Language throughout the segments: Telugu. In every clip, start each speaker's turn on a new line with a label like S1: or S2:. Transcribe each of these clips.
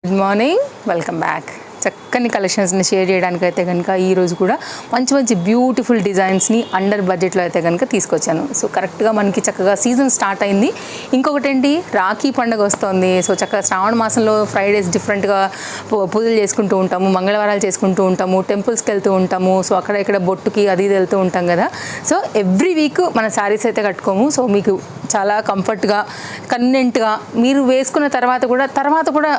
S1: Good morning, welcome back. చక్కని కలెక్షన్స్ని షేర్ చేయడానికి అయితే కనుక ఈరోజు కూడా మంచి మంచి బ్యూటిఫుల్ డిజైన్స్ని అండర్ బడ్జెట్లో అయితే కనుక తీసుకొచ్చాను. సో కరెక్ట్గా మనకి చక్కగా సీజన్ స్టార్ట్ అయింది. ఇంకొకటి ఏంటి, రాఖీ పండుగ వస్తుంది. సో చక్కగా శ్రావణ మాసంలో ఫ్రైడేస్ డిఫరెంట్గా పూజలు చేసుకుంటూ ఉంటాము, మంగళవారాలు చేసుకుంటూ ఉంటాము, టెంపుల్స్కి వెళ్తూ ఉంటాము. సో అక్కడ ఇక్కడ బొట్టుకి అది ఇది వెళ్తూ ఉంటాం కదా. సో ఎవ్రీ వీక్ మన శారీస్ అయితే కట్టుకోము. సో మీకు చాలా కంఫర్ట్గా కన్వీనెంట్గా మీరు వేసుకున్న తర్వాత కూడా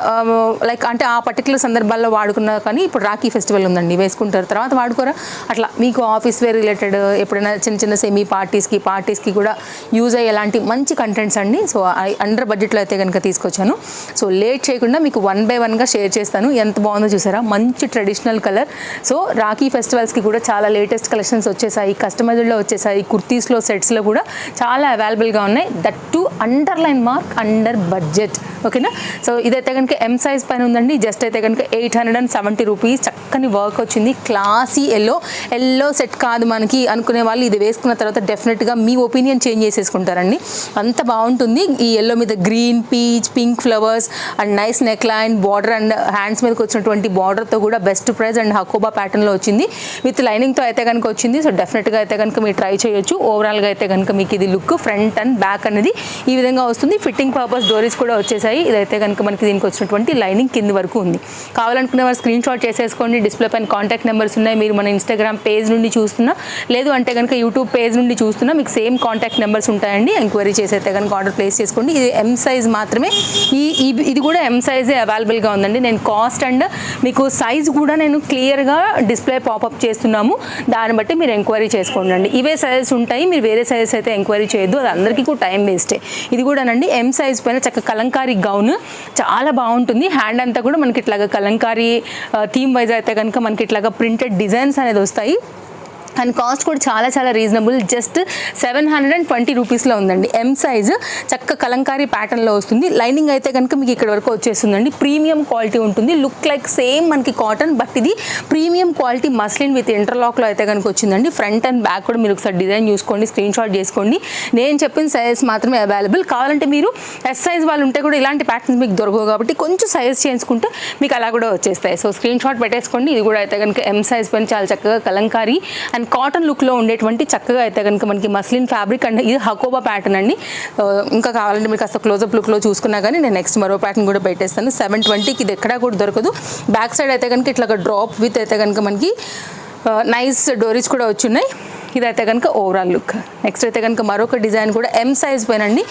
S1: లైక్ అంటే ఆ పర్టికులర్ సందర్భాల్లో వాడుకున్నా కానీ ఇప్పుడు రాఖీ ఫెస్టివల్ ఉందండి, వేసుకుంటారు, తర్వాత వాడుకోరా, అట్లా మీకు ఆఫీస్ వేర్ రిలేటెడ్ ఎప్పుడైనా చిన్న చిన్న సెమీ పార్టీస్కి కూడా యూజ్ అయ్యే ఎలాంటి మంచి కంటెంట్స్ అండి. సో అండర్ బడ్జెట్లో అయితే కనుక తీసుకొచ్చాను. సో లేట్ చేయకుండా మీకు 1 by 1గా షేర్ చేస్తాను. ఎంత బాగుందో చూసారా, మంచి ట్రెడిషనల్ కలర్. సో రాఖీ ఫెస్టివల్స్కి కూడా చాలా లేటెస్ట్ కలెక్షన్స్ వచ్చేసాయి, కస్టమైజ్డ్లో వచ్చేసాయి, కుర్తీస్లో సెట్స్లో కూడా చాలా అవైలబుల్గా ఉన్నాయి. That to underline mark under budget. ఓకేనా. సో ఇదైతే కనుక ఎం సైజ్ పైన ఉందండి. జస్ట్ అయితే కనుక 870 రూపీస్. చక్కని వర్క్ వచ్చింది, క్లాసీ ఎల్లో సెట్ కాదు మనకి అనుకునే వాళ్ళు ఇది వేసుకున్న తర్వాత డెఫినెట్గా మీ ఒపీనియన్ చేంజ్ చేసేసుకుంటారండి, అంత బాగుంటుంది. ఈ ఎల్లో మీద green, peach, pink flowers and nice neck line border and hands మీదకి వచ్చినటువంటి బార్డర్తో కూడా బెస్ట్ ప్రైస్ అండ్ హకోబా ప్యాటర్న్లో వచ్చింది, విత్ లైనింగ్తో అయితే కనుక వచ్చింది. సో డెఫినెట్గా అయితే కనుక మీరు ట్రై చేయొచ్చు. ఓవరాల్గా అయితే కనుక మీకు ఇది లుక్ ఫ్రంట్ అండ్ బ్యాక్ అనేది ఈ విధంగా వస్తుంది. ఫిట్టింగ్ పర్పస్ డోరీస్ కూడా వచ్చేసాయి. ఇదైతే కనుక మనకి దీనికి వచ్చినటువంటి లైనింగ్ కింది వరకు ఉంది. కావాలనుకునే వారు స్క్రీన్ షాట్ చేసేసుకోండి. డిస్ప్లే పైన కాంటాక్ట్ నెంబర్స్ ఉన్నాయి. మీరు మన ఇన్స్టాగ్రామ్ పేజ్ నుండి చూస్తున్నా, లేదు అంటే కనుక యూట్యూబ్ పేజ్ నుండి చూస్తున్నా, మీకు సేమ్ కాంటాక్ట్ నెంబర్స్ ఉంటాయండి. ఎంక్వైరీ చేసి అయితే కనుక ఆర్డర్ ప్లేస్ చేసుకోండి. ఇది ఎం సైజ్ మాత్రమే. ఇది కూడా ఎం సైజే అవైలబుల్గా ఉందండి. నేను కాస్ట్ అండ్ మీకు సైజ్ కూడా నేను క్లియర్గా డిస్ప్లే పాపప్ చేస్తున్నాము, దాన్ని బట్టి మీరు ఎంక్వైరీ చేసుకోండి. ఇవే సైజెస్ ఉంటాయి, మీరు వేరే సైజెస్ అయితే ఎంక్వైరీ చేయొద్దు, అది అందరికీ కూడా టైం వేస్టే. ఇది కూడానండి ఎం సైజ్ పైన చక్క కలంకారీ గౌన్ చాలా బాగుంటుంది. హ్యాండ్ అంతా కూడా మనకి ఇట్లాగా కలంకారీ థీమ్ వైజ్ అయితే కనుక మనకి ఇట్లాగా ప్రింటెడ్ డిజైన్స్ అనేది వస్తాయి. అండ్ కాస్ట్ కూడా చాలా చాలా రీజనబుల్, జస్ట్ 720 రూపీస్లో ఉందండి. ఎం సైజు చక్క కలంకారీ ప్యాటర్న్లో వస్తుంది. లైనింగ్ అయితే కనుక మీకు ఇక్కడ వరకు వచ్చేస్తుందండి. ప్రీమియం క్వాలిటీ ఉంటుంది, లుక్ లైక్ సేమ్ మనకి కాటన్, బట్ ఇది ప్రీమియం క్వాలిటీ మస్లిన్ విత్ ఇంటర్లాక్లో అయితే కనుక వచ్చిందండి. ఫ్రంట్ అండ్ బ్యాక్ కూడా మీరు ఒకసారి డిజైన్ చూసుకోండి, స్క్రీన్ షాట్ చేసుకోండి. నేను చెప్పిన సైజెస్ మాత్రమే అవైలబుల్. కావాలంటే మీరు ఎస్ సైజ్ వాళ్ళు ఉంటే కూడా ఇలాంటి ప్యాటర్న్స్ మీకు దొరకవు కాబట్టి కొంచెం సైజ్ చేసుకుంటే మీకు అలా కూడా వచ్చేస్తాయి. సో స్క్రీన్ షాట్ పెట్టేసుకోండి. ఇది కూడా అయితే కనుక ఎం సైజ్ పైన చాలా చక్కగా కలంకారీ అండ్ కాటన్ లుక్లో ఉండేటువంటి చక్కగా అయితే కనుక మనకి మస్లిన్ ఫ్యాబ్రిక్ అండ్ ఇది హకోబా ప్యాటర్న్ అండి. ఇంకా కావాలంటే మీకు కాస్త క్లోజప్ లుక్లో చూసుకున్నా కానీ నేను నెక్స్ట్ మరో ప్యాటర్న్ కూడా పెట్టేస్తాను. 720కి ఇది ఎక్కడా కూడా దొరకదు. బ్యాక్ సైడ్ అయితే కనుక ఇట్లా డ్రాప్ విత్ అయితే కనుక మనకి నైస్ డోరీస్ కూడా వచ్చున్నాయి. ఇదైతే కనుక ఓవరాల్ లుక్. నెక్స్ట్ అయితే కనుక మరొక డిజైన్ కూడా ఎం సైజ్ పైన అండి.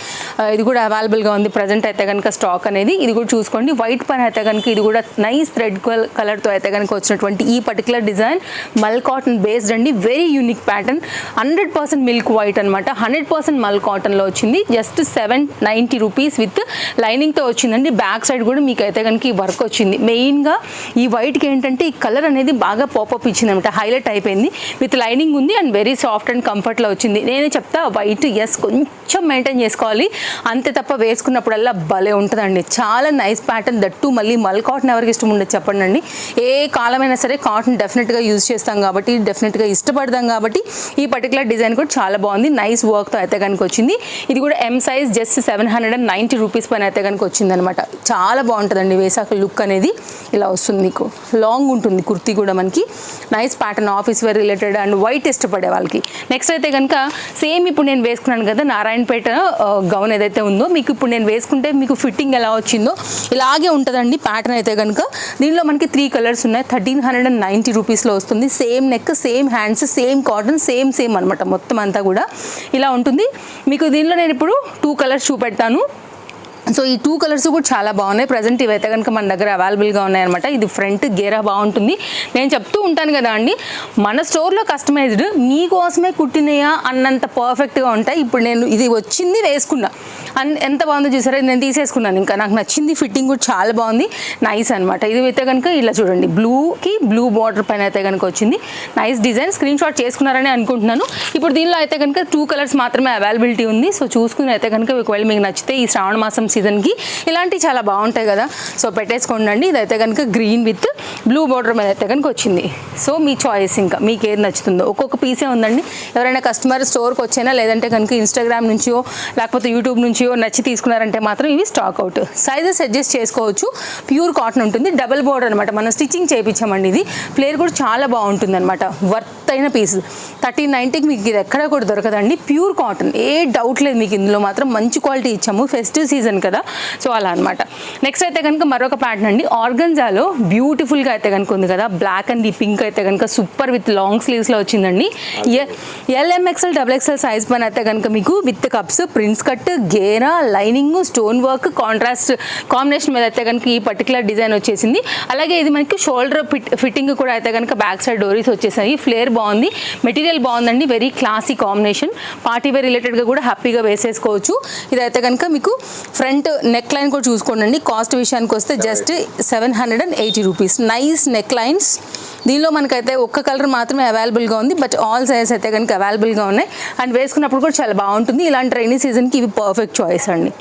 S1: ఇది కూడా అవైలబుల్గా ఉంది ప్రజెంట్ అయితే కనుక స్టాక్ అనేది. ఇది కూడా చూసుకోండి. వైట్ పైన అయితే కనుక ఇది కూడా నైస్ రెడ్ కలర్తో అయితే కనుక వచ్చినటువంటి ఈ పర్టికులర్ డిజైన్ మల్ కాటన్ బేస్డ్ అండి. Very unique pattern, 100% milk white అనమాట, 100% మల్ కాటన్లో వచ్చింది. జస్ట్ 790 రూపీస్ విత్ లైనింగ్తో వచ్చిందండి. బ్యాక్ సైడ్ కూడా మీకు అయితే కనుక ఈ వర్క్ వచ్చింది. మెయిన్గా ఈ వైట్కి ఏంటంటే ఈ కలర్ అనేది బాగా పాపప్ ఇచ్చింది అనమాట, హైలైట్ అయిపోయింది. విత్ లైనింగ్ ఉంది అండ్ వెరీ సాఫ్ట్ అండ్ కంఫర్ట్లో వచ్చింది. నేనే చెప్తా వైట్ ఎస్ కొంచెం మెయింటైన్ చేసుకోవాలి, అంతే తప్ప వేసుకున్నప్పుడల్లా భలే ఉంటుందండి. చాలా నైస్ ప్యాటర్న్, దట్టు మళ్ళీ మల్ కాటన్ ఎవరికి ఇష్టం ఉండదు చెప్పండి అండి. ఏ కాలమైనా సరే కాటన్ డెఫినెట్గా యూజ్ చేస్తాం కాబట్టి, డెఫినెట్గా ఇష్టపడతాం కాబట్టి ఈ పర్టికులర్ డిజైన్ కూడా చాలా బాగుంది. నైస్ వర్క్తో అయితే కనుక వచ్చింది. ఇది కూడా ఎం సైజ్ జస్ట్ 790 రూపీస్ పైన అయితే కనుక వచ్చింది అనమాట. చాలా బాగుంటుందండి వేసాక లుక్ అనేది ఇలా వస్తుంది. మీకు లాంగ్ ఉంటుంది కుర్తీ కూడా మనకి nice pattern, office wear related and white ఇష్టపడే వాళ్ళకి. నెక్స్ట్ అయితే కనుక సేమ్ ఇప్పుడు నేను వేసుకున్నాను కదా నారాయణపేట గౌన్ ఏదైతే ఉందో, మీకు ఇప్పుడు నేను వేసుకుంటే మీకు ఫిట్టింగ్ ఎలా వచ్చిందో ఇలాగే ఉంటుందండి ప్యాటర్న్ అయితే కనుక. దీనిలో మనకి 3 కలర్స్ ఉన్నాయి. 1390 రూపీస్లో వస్తుంది. Same neck, same hands, same cotton, same అనమాట. మొత్తం అంతా కూడా ఇలా ఉంటుంది. మీకు దీనిలో నేను ఇప్పుడు 2 కలర్స్ చూపెడతాను. సో ఈ 2 కలర్స్ కూడా చాలా బాగున్నాయి. ప్రజెంట్ ఇవైతే కనుక మన దగ్గర అవైలబుల్గా ఉన్నాయన్నమాట. ఇది ఫ్రంట్ గేరా బాగుంటుంది. నేను చెప్తూ ఉంటాను కదా అండి, మన స్టోర్లో కస్టమైజ్డ్ మీకోసమే కుట్టినయా అన్నంత పర్ఫెక్ట్గా ఉంటాయి. ఇప్పుడు నేను ఇది వచ్చింది వేసుకున్నా, ఎంత బాగుందో చూసారా, నేను తీసేసుకున్నాను. ఇంకా నాకు నచ్చింది, ఫిట్టింగ్ కూడా చాలా బాగుంది, నైస్ అనమాట. ఇది అయితే కనుక ఇలా చూడండి, బ్లూకి బ్లూ బార్డర్ పైన అయితే కనుక వచ్చింది. నైస్ డిజైన్, స్క్రీన్ షాట్ చేసుకున్నారని అనుకుంటున్నాను. ఇప్పుడు దీనిలో అయితే కనుక 2 కలర్స్ మాత్రమే అవైలబిలిటీ ఉంది. సో చూసుకుని అయితే కనుక ఒకవేళ మీకు నచ్చితే ఈ శ్రావణ మాసం సీజన్కి ఇలాంటివి చాలా బాగుంటాయి కదా. సో పెట్టేసుకోండి. ఇదైతే కనుక గ్రీన్ విత్ బ్లూ బార్డర్ మీద అయితే కనుక వచ్చింది. సో మీ చాయిస్, ఇంకా మీకు ఏది నచ్చుతుందో. ఒక్కొక్క పీసే ఉందండి. ఎవరైనా కస్టమర్ స్టోర్కి వచ్చైనా లేదంటే కనుక ఇన్స్టాగ్రామ్ నుంచో లేకపోతే యూట్యూబ్ నుంచో నచ్చి తీసుకున్నారంటే మాత్రం ఇవి స్టాక్ అవుట్. సైజెస్ అడ్జస్ట్ చేసుకోవచ్చు. ప్యూర్ కాటన్ ఉంటుంది, డబల్ బార్డర్ అనమాట. మనం స్టిచ్చింగ్ చేయించామండి. ఇది ఫ్లేర్ కూడా చాలా బాగుంటుంది అనమాట. వర్త్ అయిన పీస్ 1390కి మీకు ఇది ఎక్కడ కూడా దొరకదండి. ప్యూర్ కాటన్, ఏ డౌట్ లేదు మీకు. ఇందులో మాత్రం మంచి క్వాలిటీ ఇచ్చాము, ఫెస్టివ్ సీజన్ కదా. సో అలా అనమాట. నెక్స్ట్ అయితే కనుక మరొక ప్యాటర్న్ అండి. ఆర్గన్జాలో బ్యూటిఫుల్గా అయితే కనుక ఉంది కదా. బ్లాక్ అండ్ ఈ పింక్ అయితే కనుక సూపర్ విత్ లాంగ్ స్లీవ్స్లో వచ్చిందండి. LMXL XXL సైజ్ పైన అయితే కనుక మీకు విత్ కప్స్, ప్రిన్స్ కట్, గేరా, lining, stone work, contrast combination మీద అయితే కనుక ఈ పర్టికులర్ డిజైన్ వచ్చేసింది. అలాగే ఇది మనకి షోల్డర్ ఫిట్టింగ్ కూడా అయితే కనుక బ్యాక్ సైడ్ డోరీస్ వచ్చేసాయి. ఫ్లేర్ బాగుంది, మెటీరియల్ బాగుందండి. Very classy combination. Party wear రిలేటెడ్గా కూడా హ్యాపీగా వేసేసుకోవచ్చు. ఇదైతే కనుక మీకు ఫ్రంట్ నెక్ లైన్ కూడా చూసుకోండి. కాస్ట్ విషయానికి వస్తే just 780 rupees. Nice neck lines. దీనిలో మనకైతే ఒక్క కలర్ మాత్రమే అవైలబుల్గా ఉంది, బట్ ఆల్ సైజెస్ అయితే కనుక అవైలబుల్గా ఉన్నాయి. అండ్ వేసుకున్నప్పుడు కూడా చాలా బాగుంటుంది. ఇలాంటి రైనీ సీజన్కి ఇవి పర్ఫెక్ట్ చాయిస్ అండి.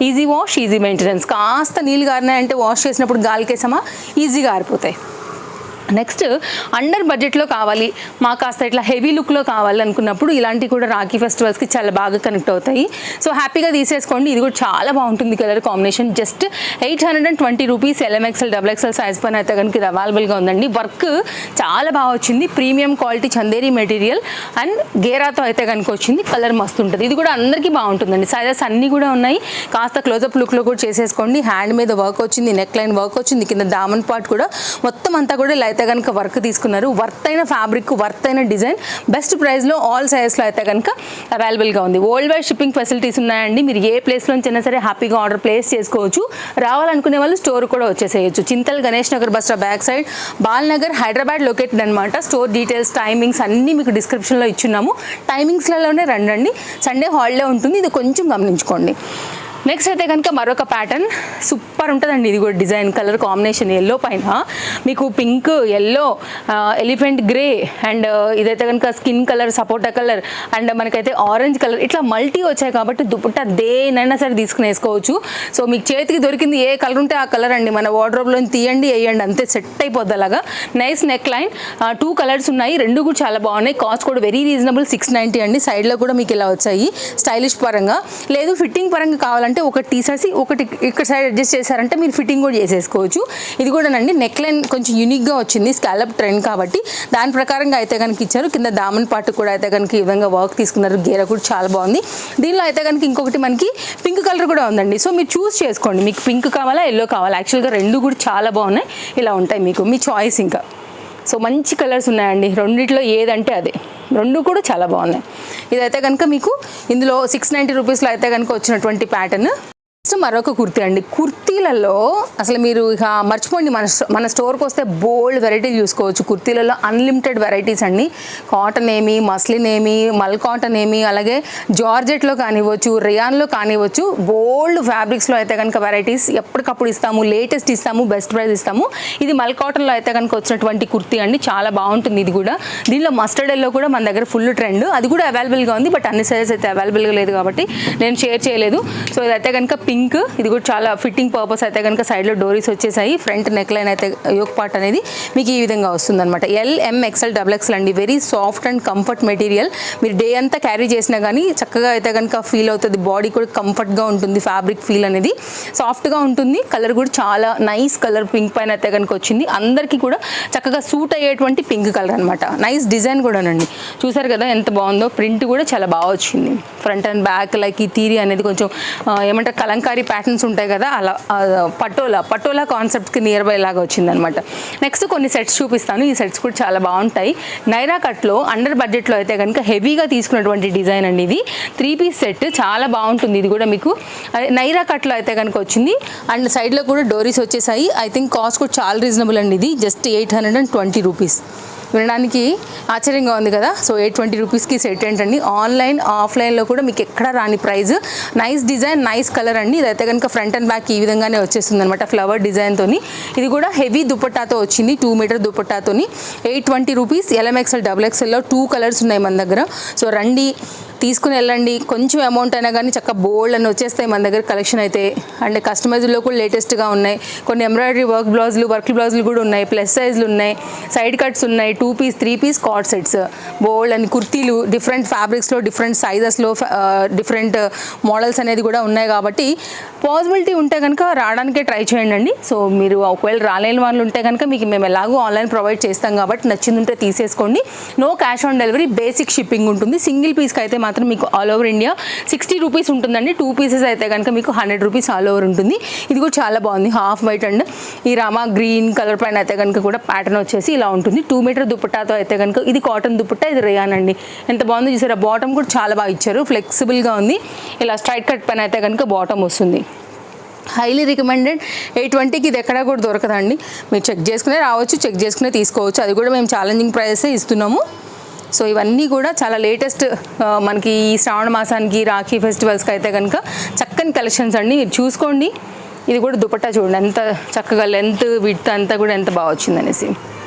S1: Easy wash, easy maintenance. కాస్త నీళ్ళు గారినాయంటే వాష్ చేసినప్పుడు గాలికేసామా ఈజీగా ఆరిపోతాయి. నెక్స్ట్ అండర్ బడ్జెట్లో కావాలి, మాకు కాస్త ఇట్లా హెవీ లుక్లో కావాలి అనుకున్నప్పుడు ఇలాంటివి కూడా రాఖీ ఫెస్టివల్స్కి చాలా బాగా కనెక్ట్ అవుతాయి. సో హ్యాపీగా తీసేసుకోండి. ఇది కూడా చాలా బాగుంటుంది colour combination. Just 820 rupees. LMXL XXL size పైన అయితే కనుక ఇది అవైలబుల్గా ఉందండి. వర్క్ చాలా బాగా వచ్చింది. Premium quality Chanderi material and గేరాతో అయితే కనుక వచ్చింది. కలర్ మస్తు ఉంటుంది. ఇది కూడా అందరికీ బాగుంటుందండి. సైజెస్ అన్నీ కూడా ఉన్నాయి. కాస్త క్లోజప్ లుక్లో కూడా చేసేసుకోండి. హ్యాండ్ మీద వర్క్ వచ్చింది, నెక్ లైన్ వర్క్ వచ్చింది, కింద దామన్ పార్ట్ కూడా మొత్తం అంతా కూడా అయితే కనుక వర్క్ తీసుకున్నారు. వర్త్ అయిన ఫ్యాబ్రిక్, వర్త్ అయిన డిజైన్, బెస్ట్ ప్రైస్లో ఆల్ సైజెస్లో అయితే కనుక అవైలబుల్గా ఉంది. వరల్డ్ వైడ్ షిప్పింగ్ ఫెసిలిటీస్ ఉన్నాయండి. మీరు ఏ ప్లేస్లోంచి అయినా సరే హ్యాపీగా ఆర్డర్ ప్లేస్ చేసుకోవచ్చు. రావాలనుకునే వాళ్ళు స్టోర్ కూడా వచ్చేసేయచ్చు. Chintal Ganesh Nagar bus stop back side, Balanagar, Hyderabad located అనమాట. స్టోర్ డీటెయిల్స్, టైమింగ్స్ అన్నీ మీకు డిస్క్రిప్షన్లో ఇచ్చున్నాము. టైమింగ్స్లలోనే రండి. సండే హాలిడే ఉంటుంది, ఇది కొంచెం గమనించుకోండి. నెక్స్ట్ అయితే కనుక మరొక ప్యాటర్న్ సూపర్ ఉంటుందండి. ఇది కూడా డిజైన్, కలర్ కాంబినేషన్ ఎల్లో పైన మీకు pink, yellow, elephant grey and ఇదైతే కనుక skin colour, sapota colour and మనకైతే ఆరెంజ్ కలర్, ఇట్లా మల్టీ వచ్చాయి కాబట్టి దుపట్టా దేనైనా సరే తీసుకుని వేసుకోవచ్చు. సో మీకు చేతికి దొరికింది ఏ కలర్ ఉంటే ఆ కలర్ అండి, మన వార్డ్రోబ్లో తీయండి, వేయండి, అంతే సెట్ అయిపోద్ది అలాగా. నైస్ నెక్ లైన్, 2 కలర్స్ ఉన్నాయి. 2 కూడా చాలా బాగున్నాయి. కాస్ట్ కూడా వెరీ రీజనబుల్, 690 అండి. సైడ్లో కూడా మీకు ఇలా వచ్చాయి స్టైలిష్ పరంగా. లేదు ఫిట్టింగ్ పరంగా కావాలంటే ఒకటి తీసేసి ఒకటి ఇక్కడ సైడ్ అడ్జస్ట్ చేశారంటే మీరు ఫిట్టింగ్ కూడా చేసేసుకోవచ్చు. ఇది కూడానండి నెక్ లైన్ కొంచెం యూనిక్గా వచ్చింది, స్కాలప్ ట్రెండ్ కాబట్టి దాని ప్రకారంగా అయితే కనుక ఇచ్చారు. కింద దామన్ పార్ట్ కూడా అయితే కనుక ఈ విధంగా వర్క్ తీసుకున్నారు. గేర కూడా చాలా బాగుంది. దీనిలో అయితే కనుక ఇంకొకటి మనకి పింక్ కలర్ కూడా ఉందండి. సో మీరు చూస్ చేసుకోండి, మీకు పింక్ కావాలా ఎల్లో కావాలా. యాక్చువల్గా 2 కూడా చాలా బాగున్నాయి. ఇలా ఉంటాయి మీకు, మీ చాయిస్. ఇంకా సో మంచి కలర్స్ ఉన్నాయండి. రెండిట్లో ఏదంటే అదే, 2 కూడా చాలా బాగున్నాయి. ఇదైతే కనుక మీకు ఇందులో 690 రూపీస్లో అయితే కనుక వచ్చినటువంటి ప్యాటర్న్. నెక్స్ట్ మరొక కుర్తీ అండి. కుర్తీలలో అసలు మీరు ఇక మర్చిపోండి, మన స్టోర్కి వస్తే బోల్డ్ వెరైటీలు చూసుకోవచ్చు. కుర్తీలలో అన్లిమిటెడ్ వెరైటీస్ అండి. కాటన్ ఏమి, మస్లిన్ ఏమి, మల్ కాటన్ ఏమి, అలాగే జార్జెట్లో కానివ్వచ్చు, రియాన్లో కానివ్వచ్చు, బోల్డ్ ఫ్యాబ్రిక్స్లో అయితే కనుక వెరైటీస్ ఎప్పటికప్పుడు ఇస్తాము. లేటెస్ట్ ఇస్తాము, బెస్ట్ ప్రైస్ ఇస్తాము. ఇది మల్ కాటన్లో అయితే కనుక వచ్చినటువంటి కుర్తీ అండి. చాలా బాగుంటుంది. ఇది కూడా దీనిలో మస్టర్డ్ ఎల్లో కూడా మన దగ్గర ఫుల్ ట్రెండ్, అది కూడా అవైలబుల్గా ఉంది. బట్ అన్ని సైజెస్ అయితే అవైలబుల్గా లేదు కాబట్టి నేను షేర్ చేయలేదు. సో ఇదైతే కనుక పింక్, ఇది కూడా చాలా ఫిట్టింగ్ పర్పస్ అయితే కనుక సైడ్లో డోరీస్ వచ్చేసాయి. ఫ్రంట్ నెక్ లైన్ అయితే యోక్ పార్ట్ అనేది మీకు ఈ విధంగా వస్తుందన్నమాట. LMXL XXL అండి. Very soft and comfort material. మీరు డే అంతా క్యారీ చేసినా కానీ చక్కగా అయితే కనుక ఫీల్ అవుతుంది. బాడీ కూడా కంఫర్ట్గా ఉంటుంది. ఫ్యాబ్రిక్ ఫీల్ అనేది సాఫ్ట్గా ఉంటుంది. కలర్ కూడా చాలా నైస్ కలర్, పింక్ పైన అయితే కనుక వచ్చింది. అందరికీ కూడా చక్కగా సూట్ అయ్యేటువంటి పింక్ కలర్ అనమాట. నైస్ డిజైన్ కూడానండి. చూసారు కదా ఎంత బాగుందో. ప్రింట్ కూడా చాలా బాగా వచ్చింది. ఫ్రంట్ అండ్ బ్యాక్ లైక్ ఈ తీరి అనేది కొంచెం ఏమంటారు కలంకారీ ప్యాటర్న్స్ ఉంటాయి కదా, అలా పటోలా కాన్సెప్ట్కి నియర్ బై లాగా వచ్చిందనమాట. నెక్స్ట్ కొన్ని సెట్స్ చూపిస్తాను. ఈ సెట్స్ కూడా చాలా బాగుంటాయి. నైరా కట్లో అండర్ బడ్జెట్లో అయితే కనుక హెవీగా తీసుకున్నటువంటి డిజైన్ అండి. ఇది 3 పీస్ సెట్ చాలా బాగుంటుంది. ఇది కూడా మీకు నైరా కట్లో అయితే కనుక వచ్చింది. అండ్ సైడ్లో కూడా డోరీస్ వచ్చేసాయి. ఐ థింక్ కాస్ట్ కూడా చాలా రీజనబుల్ అండి. ఇది జస్ట్ 820 రూపీస్. వినడానికి ఆశ్చర్యంగా ఉంది కదా. సో 820 రూపీస్కి సెట్ ఏంటండి. ఆన్లైన్ ఆఫ్లైన్లో కూడా మీకు ఎక్కడ రాని price. Nice design, nice colour అండి. ఇదైతే కనుక ఫ్రంట్ అండ్ బ్యాక్ ఈ విధంగానే వచ్చేస్తుంది అనమాట, ఫ్లవర్ డిజైన్తో. ఇది కూడా హెవీ దుపట్టాతో వచ్చింది, 2 మీటర్ దుపట్టాతో. 820 రూపీస్. LMXL XXLలో 2 కలర్స్ ఉన్నాయి మన దగ్గర. సో రండి, తీసుకుని వెళ్ళండి, కొంచెం అమౌంట్ అయినా కానీ చక్కగా బోల్డ్ అని వచ్చేస్తాయి మన దగ్గర కలెక్షన్ అయితే. అండ్ కస్టమైజ్లో కూడా లేటెస్ట్గా ఉన్నాయి, కొన్ని ఎంబ్రాయిడరీ వర్క్ బ్లౌజులు కూడా ఉన్నాయి, ప్లస్ సైజ్లు ఉన్నాయి, సైడ్ కట్స్ ఉన్నాయి, 2 పీస్ 3 పీస్ కార్డ్ సెట్స్, బోల్డ్ అని కుర్తీలు డిఫరెంట్ ఫ్యాబ్రిక్స్లో డిఫరెంట్ సైజెస్లో డిఫరెంట్ మోడల్స్ అనేది కూడా ఉన్నాయి. కాబట్టి పాసిబిలిటీ ఉంటే కనుక రావడానికే ట్రై చేయండి. సో మీరు ఒకవేళ రాలేని వాళ్ళు ఉంటే కనుక మీకు మేము ఎలాగో ఆన్లైన్ ప్రొవైడ్ చేస్తాం కాబట్టి నచ్చింది ఉంటే తీసేసుకోండి. No cash on delivery, basic shipping ఉంటుంది. సింగిల్ పీస్కి అయితే మాత్రం మీకు ఆల్ ఓవర్ ఇండియా 60 రూపీస్ ఉంటుందండి. 2 పీసెస్ అయితే కనుక మీకు 100 రూపీస్ ఆల్ ఓవర్ ఉంటుంది. ఇది కూడా చాలా బాగుంది, హాఫ్ వైట్ అండ్ ఈ రామా గ్రీన్ కలర్ పైన అయితే కనుక కూడా ప్యాటర్న్ వచ్చేసి ఇలా ఉంటుంది. 2 మీటర్ దుపట్టాతో అయితే కనుక ఇది కాటన్ దుపట్టా, ఇది రేయాన్ అండి. ఎంత బాగుందో చూసారా, బాటమ్ కూడా చాలా బాగా ఇచ్చారు, ఫ్లెక్సిబుల్గా ఉంది. ఇలా స్ట్రైట్ కట్ పైన అయితే కనుక బాటమ్ వస్తుంది. Highly recommended. 820కి ఇది ఎక్కడా కూడా దొరకదండి. మీరు చెక్ చేసుకునే రావచ్చు, చెక్ చేసుకునే తీసుకోవచ్చు. అది కూడా మేము ఛాలెంజింగ్ ప్రైసే ఇస్తున్నాము. సో ఇవన్నీ కూడా చాలా లేటెస్ట్ మనకి ఈ శ్రావణ మాసానికి రాఖీ ఫెస్టివల్స్కి అయితే కనుక చక్కని కలెక్షన్స్ అండి, మీరు చూసుకోండి. ఇది కూడా దుపట్టా చూడండి ఎంత చక్కగా లెంత్ విడ్త్ అంతా కూడా ఎంత బాగా వచ్చిందనేసి.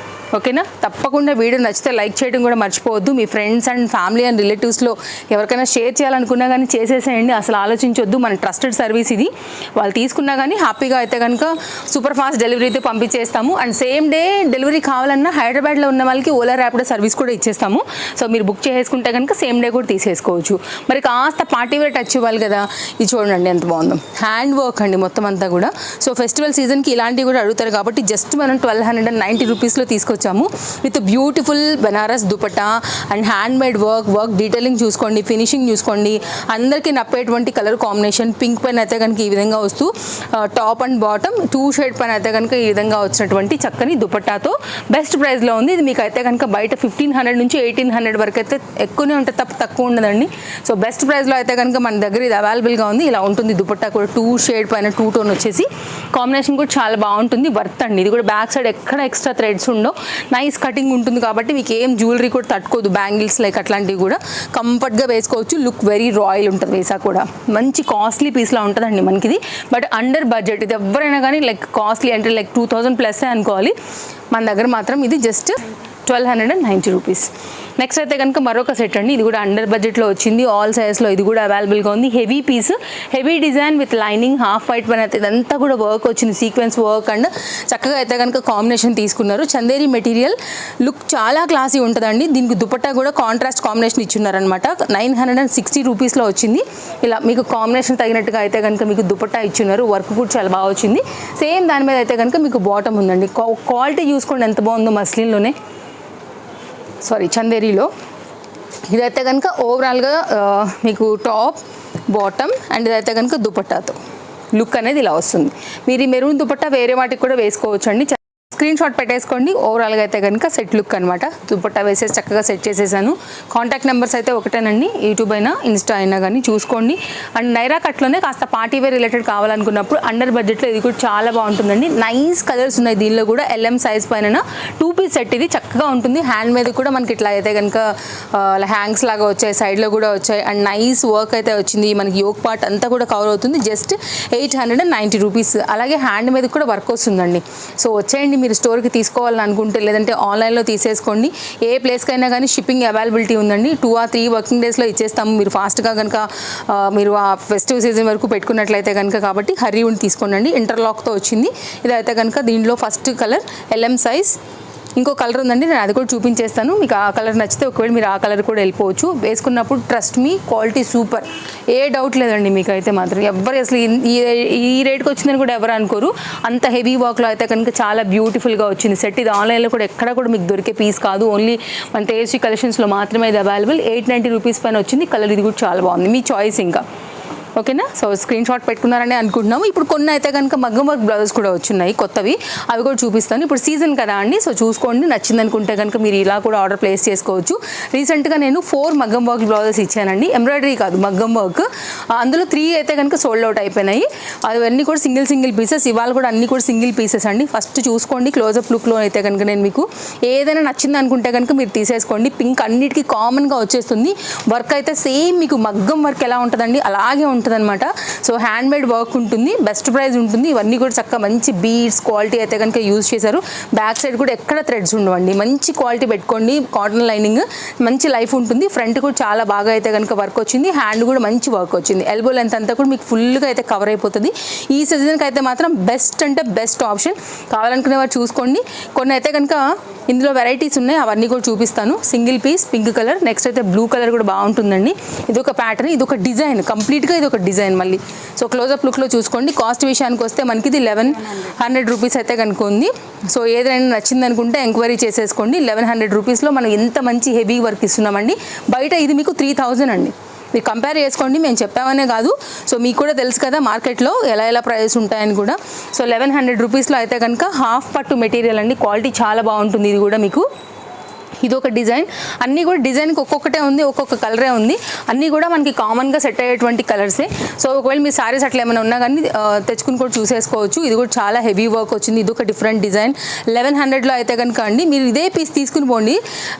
S1: ఓకేనా, తప్పకుండా వీడియో నచ్చితే లైక్ చేయడం కూడా మర్చిపోవద్దు. మీ ఫ్రెండ్స్ అండ్ ఫ్యామిలీ అండ్ రిలేటివ్స్లో ఎవరికైనా షేర్ చేయాలనుకున్నా కానీ చేసేసేయండి, అసలు ఆలోచించొద్దు. మన ట్రస్టెడ్ సర్వీస్ ఇది. వాళ్ళు తీసుకున్నా కానీ హ్యాపీగా అయితే కనుక సూపర్ ఫాస్ట్ డెలివరీతో పంపించేస్తాము. అండ్ సేమ్ డే డెలివరీ కావాలన్నా హైదరాబాద్లో ఉన్న వాళ్ళకి ఓలా ర్యాపిడో సర్వీస్ కూడా ఇచ్చేస్తాము. సో మీరు బుక్ చేసుకుంటే కనుక సేమ్ డే కూడా తీసేసుకోవచ్చు. మరి కాస్త పార్టీ వేర్ టచ్ ఇవ్వాలి కదా, ఇది చూడండి ఎంత బాగుందో, హ్యాండ్ వర్క్ అండి మొత్తం అంతా కూడా. సో ఫెస్టివల్ సీజన్కి ఇలాంటివి కూడా అడుగుతారు కాబట్టి జస్ట్ మనం 1290 రూపీస్లో తీసుకొచ్చాము with beautiful Banaras dupatta and hand made work detailing చూసుకోండి, ఫినిషింగ్ చూసుకోండి. అందరికీ నప్పేటువంటి కలర్ కాంబినేషన్, పింక్ పెన్ అయితే కనుక ఈ విధంగా వస్తూ top and bottom 2 shade pen అయితే కనుక ఈ విధంగా వచ్చినటువంటి చక్కని దుపట్టాతో బెస్ట్ ప్రైస్లో ఉంది. ఇది మీకు అయితే కనుక బయట 1500 నుంచి 1800 వరకు అయితే ఎక్కువనే ఉంటుంది, తక్కువ ఉండదండి. సో బెస్ట్ ప్రైస్లో అయితే కనుక మన దగ్గర ఇది అవైలబుల్గా ఉంది. ఇలా ఉంటుంది దుపట్టా కూడా, 2 షేడ్ పైన 2 టోన్ వచ్చేసి కాంబినేషన్ కూడా చాలా బాగుంటుంది. వర్త్ అండి. ఇది కూడా బ్యాక్ సైడ్ ఎక్కడ ఎక్స్ట్రా థ్రెడ్స్ ఉండవు, నైస్ కటింగ్ ఉంటుంది కాబట్టి మీకు ఏం జ్యువెలరీ కూడా తట్టుకోదు, బ్యాంగిల్స్ లైక్ అట్లాంటివి కూడా కంఫర్ట్గా వేసుకోవచ్చు. లుక్ వెరీ రాయల్ ఉంటుంది వేసా కూడా. మంచి కాస్ట్లీ పీస్లా ఉంటుందండి మనకి ఇది, బట్ అండర్ బడ్జెట్. ఇది ఎవరైనా కానీ లైక్ కాస్ట్లీ అంటే లైక్ 2000 ప్లస్ అనుకోవాలి. మన దగ్గర మాత్రం ఇది జస్ట్ 1290 రూపీస్. నెక్స్ట్ అయితే కనుక మరొక సెట్ అండి, ఇది కూడా అండర్ బడ్జెట్లో వచ్చింది, ఆల్ సైజ్లో ఇది కూడా అవైలబుల్గా ఉంది. Heavy piece, heavy design with lining, half white పైన అయితే ఇదంతా కూడా వర్క్ వచ్చింది, సీక్వెన్స్ వర్క్ అండ్ చక్కగా అయితే కనుక కాంబినేషన్ తీసుకున్నారు. చందేరి మెటీరియల్, లుక్ చాలా క్లాసీ ఉంటుందండి. దీనికి దుపట్టా కూడా కాంట్రాస్ట్ కాంబినేషన్ ఇచ్చున్నారనమాట. 960 రూపీస్లో వచ్చింది. ఇలా మీకు కాంబినేషన్ తగినట్టుగా అయితే కనుక మీకు దుపట్టా ఇచ్చున్నారు, వర్క్ కూడా చాలా బాగా వచ్చింది. సేమ్ దాని మీద అయితే కనుక మీకు బాటమ్ ఉందండి. క్వాలిటీ చూసుకోండి ఎంత బాగుందో, మస్లిన్లోనే చందేరిలో. ఇదైతే కనుక ఓవరాల్గా మీకు టాప్ బాటమ్ అండ్ ఇదైతే కనుక దుపట్టాతో లుక్ అనేది ఇలా వస్తుంది. మీరు ఈ మెరూన్ దుపట్టా వేరే వాటికి కూడా వేసుకోవచ్చు అండి. స్క్రీన్ షాట్ పెట్టేసుకోండి. ఓవరాల్గా అయితే కనుక సెట్ లుక్ అనమాట. దుపట్టా వేసేసి చక్కగా సెట్ చేసేసాను. కాంటాక్ట్ నెంబర్స్ అయితే ఒకటేనండి, యూట్యూబ్ అయినా ఇన్స్టా అయినా కానీ చూసుకోండి. అండ్ నైరా కట్లోనే కాస్త పార్టీ వేర్ రిలేటెడ్ కావాలనుకున్నప్పుడు అండర్ బడ్జెట్లో ఇది కూడా చాలా బాగుంటుందండి. నైస్ కలర్స్ ఉన్నాయి దీనిలో కూడా. LM సైజ్ పైన 2 పీస్ సెట్ ఇది చక్కగా ఉంటుంది. హ్యాండ్ మీద కూడా మనకి ఇట్లా అయితే కనుక హ్యాంగ్స్ లాగా వచ్చాయి, సైడ్లో కూడా వచ్చాయి అండ్ నైస్ వర్క్ అయితే వచ్చింది. మనకి యోక్ పార్ట్ అంతా కూడా కవర్ అవుతుంది. Just 890 rupees. అలాగే హ్యాండ్ మీద కూడా వర్క్ వస్తుందండి. సో వచ్చేయండి, మీరు స్టోర్కి తీసుకోవాలని అనుకుంటే, లేదంటే ఆన్లైన్లో తీసేసుకోండి. ఏ ప్లేస్కైనా కానీ షిప్పింగ్ అవైలబిలిటీ ఉందండి. 2 or 3 వర్కింగ్ డేస్లో ఇచ్చేస్తాము. మీరు ఫాస్ట్గా కనుక మీరు ఆ ఫెస్టివ్ సీజన్ వరకు పెట్టుకున్నట్లయితే కనుక, కాబట్టి హర్రీ ఉండి తీసుకోండి. ఇంటర్లాక్తో వచ్చింది. ఇదైతే కనుక దీంట్లో ఫస్ట్ కలర్ LM సైజ్. ఇంకో కలర్ ఉందండి, నేను అది కూడా చూపించేస్తాను. మీకు ఆ కలర్ నచ్చితే ఒకవేళ మీరు ఆ కలర్ కూడా వెళ్ళిపోవచ్చు. వేసుకున్నప్పుడు ట్రస్ట్ మీ, క్వాలిటీ సూపర్, ఏ డౌట్ లేదండి మీకు అయితే మాత్రం. ఎవరు అసలు ఈ రేట్కి వచ్చిందని కూడా ఎవరు అనుకోరు. అంత హెవీ వర్క్లో అయితే కనుక చాలా బ్యూటిఫుల్గా వచ్చింది సెట్. ఇది ఆన్లైన్లో కూడా ఎక్కడ కూడా మీకు దొరికే పీస్ కాదు, ఓన్లీ మన తేజస్వి కలెక్షన్స్లో మాత్రమే ఇది అవైలబుల్. 890 రూపీస్ పైన వచ్చింది. కలర్ ఇది కూడా చాలా బాగుంది, మీ చాయిస్ ఇంకా. ఓకేనా, సో స్క్రీన్ షాట్ పెట్టుకున్నారని అనుకుంటున్నాము. ఇప్పుడు కొన్ని అయితే కనుక మగ్గం వర్క్ బ్లౌజెస్ కూడా వచ్చున్నాయి కొత్తవి, అవి కూడా చూపిస్తాను. ఇప్పుడు సీజన్ కదా అండి, సో చూసుకోండి. నచ్చింది అనుకుంటే కనుక మీరు ఇలా కూడా ఆర్డర్ ప్లేస్ చేసుకోవచ్చు. రీసెంట్గా నేను 4 మగ్గం వర్క్ బ్లౌజెస్ ఇచ్చానండి, ఎంబ్రాయిడరీ కాదు మగ్గం వర్క్. అందులో 3 అయితే కనుక సోల్డ్ అవుట్ అయిపోయినాయి. అవన్నీ కూడా సింగిల్ పీసెస్. ఇవాళ కూడా అన్ని కూడా సింగిల్ పీసెస్ అండి. ఫస్ట్ చూసుకోండి, క్లోజప్ లుక్లో అయితే కనుక నేను మీకు ఏదైనా నచ్చింది అనుకుంటే కనుక మీరు తీసేసుకోండి. పింక్ అన్నిటికీ కామన్గా వచ్చేస్తుంది. వర్క్ అయితే సేమ్ మీకు మగ్గం వర్క్ ఎలా ఉంటుందండి అలాగే ఉంటుంది. ఉంటుందన్నమాట. సో హ్యాండ్ మేడ్ వర్క్ ఉంటుంది, బెస్ట్ ప్రైస్ ఉంటుంది. ఇవన్నీ కూడా చక్కగా మంచి బీడ్స్ క్వాలిటీ అయితే కనుక యూజ్ చేశారు. బ్యాక్ సైడ్ కూడా ఎక్కడ థ్రెడ్స్ ఉండవండి, మంచి క్వాలిటీ పెట్టుకోండి. కాటన్ లైనింగ్ మంచి లైఫ్ ఉంటుంది. ఫ్రంట్ కూడా చాలా బాగా అయితే కనుక వర్క్ వచ్చింది. హ్యాండ్ కూడా మంచి వర్క్ వచ్చింది. ఎల్బో లెంత్ అంతా కూడా మీకు ఫుల్గా అయితే కవర్ అయిపోతుంది. ఈ సీజన్కి అయితే మాత్రం బెస్ట్ అంటే బెస్ట్ ఆప్షన్. కావాలనుకునే వారు చూసుకోండి. కొన్ని అయితే కనుక ఇందులో వెరైటీస్ ఉన్నాయి, అవన్నీ కూడా చూపిస్తాను. Single piece pink colour, next అయితే బ్లూ కలర్ కూడా బాగుంటుందండి. ఇది ఒక ప్యాటర్న్, ఇది ఒక డిజైన్, కంప్లీట్గా ఇది ఒక డిజైన్ మళ్ళీ. సో క్లోజప్ లుక్లో చూసుకోండి. కాస్ట్ విషయానికి వస్తే మనకి ఇది 1100 రూపీస్ అయితే కనుక ఉంది. సో ఏదైనా నచ్చింది అనుకుంటే ఎంక్వైరీ చేసేసుకోండి. 1100 రూపీస్లో మనం ఎంత మంచి హెవీ వర్క్ ఇస్తున్నామండి. బయట ఇది మీకు 3000 అండి. మీరు కంపేర్ చేసుకోండి, మేము చెప్పామనే కాదు. సో మీకు కూడా తెలుసు కదా మార్కెట్లో ఎలా ప్రైస్ ఉంటాయని కూడా. సో 1100 రూపీస్లో అయితే కనుక హాఫ్ పట్టు మెటీరియల్ అండి. క్వాలిటీ చాలా బాగుంటుంది. ఇది కూడా మీకు ఇది ఒక డిజైన్. అన్నీ కూడా డిజైన్కి ఒక్కొక్కటే ఉంది, ఒక్కొక్క కలరే ఉంది. అన్నీ కూడా మనకి కామన్గా సెట్ అయ్యేటువంటి కలర్సే. సో ఒకవేళ మీ సారీస్ అట్లా ఏమైనా ఉన్నా కానీ తెచ్చుకుని కూడా చూసేసుకోవచ్చు. ఇది కూడా చాలా హెవీ వర్క్ వచ్చింది. ఇది ఒక డిఫరెంట్ డిజైన్. 1100లో అయితే కనుక అండి మీరు ఇదే పీస్ తీసుకుని పోండి,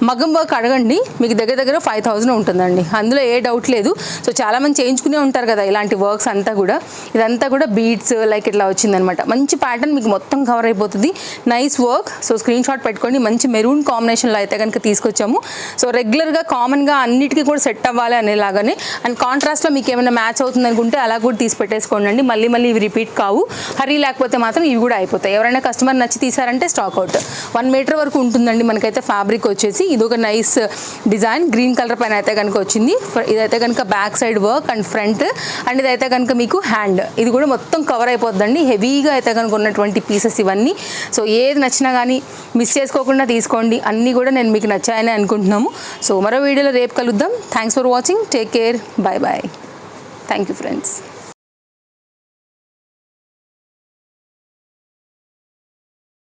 S1: మగ్గం వర్క్ అడగండి, మీకు దగ్గర 5000 ఉంటుందండి. అందులో ఏ డౌట్ లేదు. సో చాలామంది చేయించుకునే ఉంటారు కదా ఇలాంటి వర్క్స్ అంతా కూడా. ఇదంతా కూడా బీడ్స్ లైక్ ఇట్లా వచ్చిందనమాట. మంచి ప్యాటర్న్ మీకు మొత్తం కవర్ అయిపోతుంది. Nice work. So screen shot పెట్టుకోండి. మంచి మెరూన్ కాంబినేషన్లో అయితే కనుక తీసుకొచ్చాము. సో రెగ్యులర్గా కామన్గా అన్నిటికీ కూడా సెట్ అవ్వాలి అనేలాగానే. అండ్ కాంట్రాస్ట్లో మీకు ఏమైనా మ్యాచ్ అవుతుంది అనుకుంటే అలా కూడా తీసి పెట్టేసుకోండి అండి. మళ్ళీ ఇవి రిపీట్ కావు. హరీ లేకపోతే మాత్రం ఇవి కూడా అయిపోతాయి. ఎవరైనా కస్టమర్ నచ్చి తీసారంటే స్టాక్ అవుట్. 1 మీటర్ వరకు ఉంటుందండి మనకైతే ఫ్యాబ్రిక్ వచ్చేసి. ఇది ఒక నైస్ డిజైన్, గ్రీన్ కలర్ పైన అయితే కనుక వచ్చింది. ఇదైతే కనుక back side work and front, and ఇదైతే కనుక మీకు హ్యాండ్. ఇది కూడా మొత్తం కవర్ అయిపోద్దండి. హెవీగా అయితే కనుక ఉన్నటువంటి పీసెస్ ఇవన్నీ. సో ఏది నచ్చినా కానీ మిస్ చేసుకోకుండా తీసుకోండి. అన్నీ కూడా నేను మీకు నచ్చాయని అనుకుంటున్నాము. సో మరో వీడియోలో రేపు కలుద్దాం. Thanks for watching. Take care. Bye. Thank you friends.